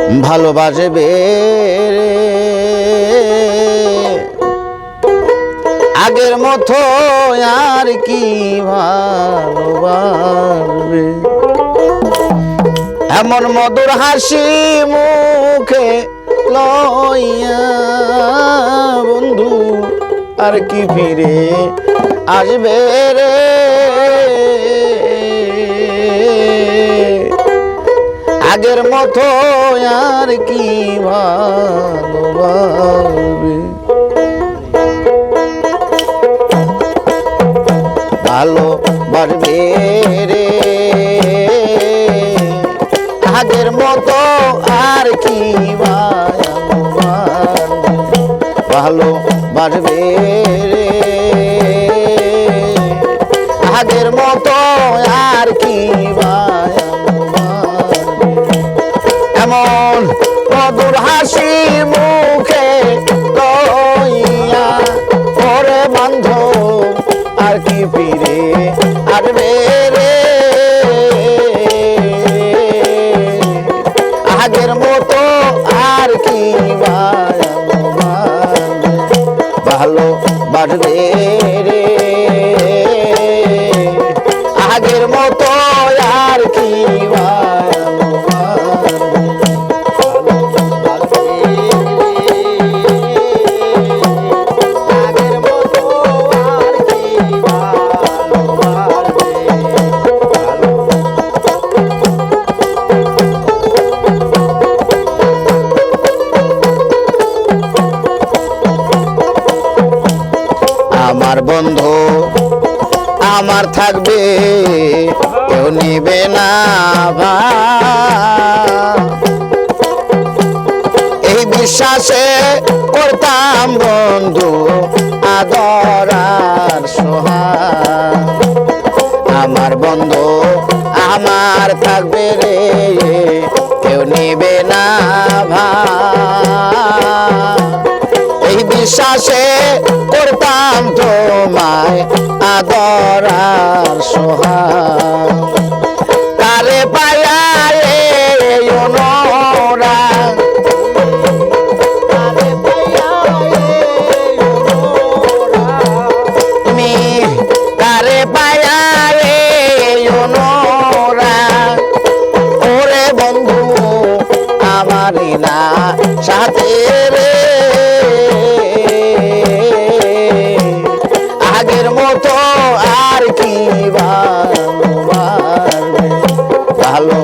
ভালোবাসবে রে আগের মতো আর কি ভালোবাসবে এমন মধুর হাসি মুখে লইয়া বন্ধু আর কি ফিরে আসবে রে আগের মতো আর কি ভালোবাসবে ভালোবাসবে রে আগের মতো আর কি ভালোবাসবে রে আগের মতো আর কি এমন মধুর হাসি মুখে লইয়া ওরে বান্ধব আর কি ফিরে আসবে রে আগের মতো আর কি ভালোবাসবে রে আগের মতো আর কি আমার বন্ধু আমার থাকবে কেউ নিবে না এই বিশ্বাসে করতাম বন্ধু আদর আর সোহাগ আমার বন্ধু আমার থাকবে রে কেউ নিবে না এই বিশ্বাসে করতাম তোমায় আদর আর সোহাগ কারে পায়া অনুরাগ তুমি কারে পায়া অনুরাগ ওরে বন্ধু আমারই না সাথে রে আগের মতো আর কি ভালো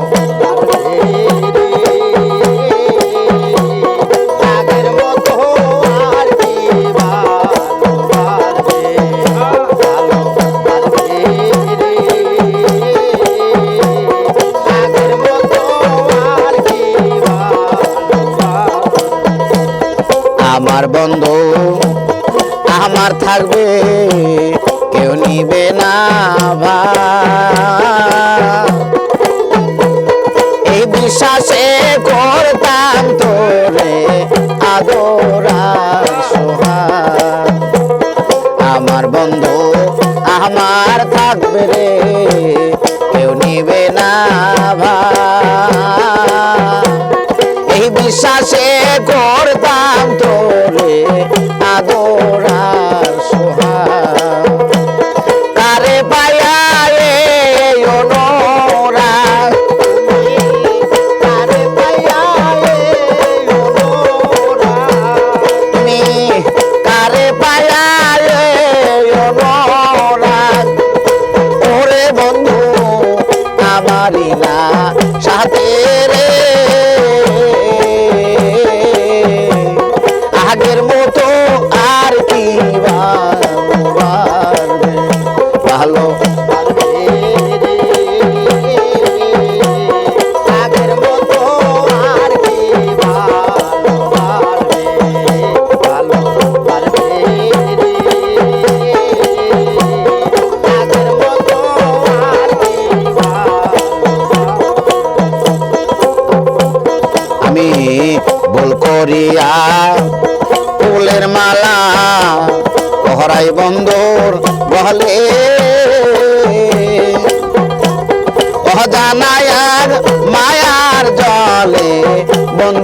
আগের মতো আর কি আগের মতো আর কি আমার বন্ধু আমার থাকবে কেউ নিবে না এই বিশ্বাসে করতাম তোরে আদর আর সোহাগ আমার বন্ধু আমার থাকবে রে কেউ নিবে না এই বিশ্বাসে করতাম তোরে আদর আর সোহাগ কারে পায়া অনুরাগ কারে পায়া তুমি কারে পায়া অনুরাগ ওরে বন্ধু আমারই না সাথে রে আগের মতো আর কি ভালো আগের মতো আর কি ভালো আগের মতো আর কি আমি ভুল করিয়া ফুলের মালা পহরাই বন্ধুর বহলে অজানায়ার মায়ার জলে বন্ধু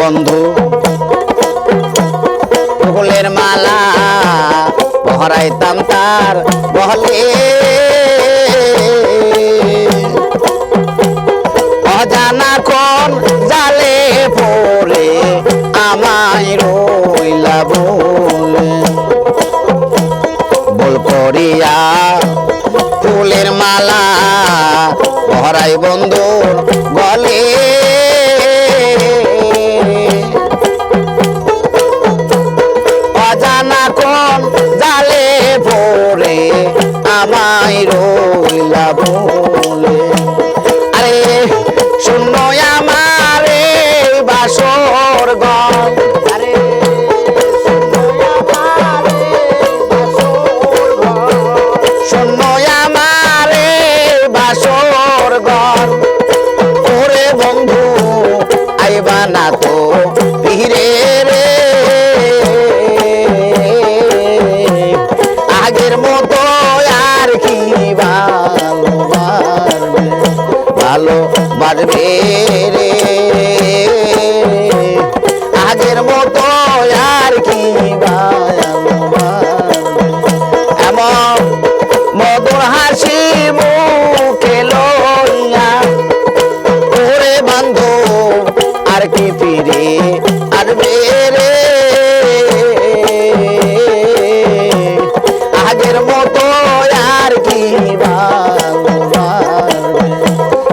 বন্ধু ফুলের মালা পহরাইতাম তার বহলে অজানা কোন জালে পড়ে আমায় রইলা বলে বল করিয়া ফুলের মালা পহরাই বন্ধুর গলে অজানা কোন জালে পড়ে আমায় রইলা বলে আরে শূন্য আমারে বাসর ঘর আরে শূন্য আমারে বাসর ঘর ওরে বন্ধু আইবা না তো ফিরে রে আগের মতো আর কি ভালো বাজবে রে আগের মতো আর কি এমন মধুর হাসি মুখে লইয়া ওরে বন্ধু আর কি ফিরে আসবে রে আগের মতো আর কি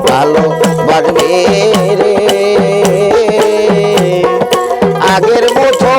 ভালো বাজবে রে আগের মতো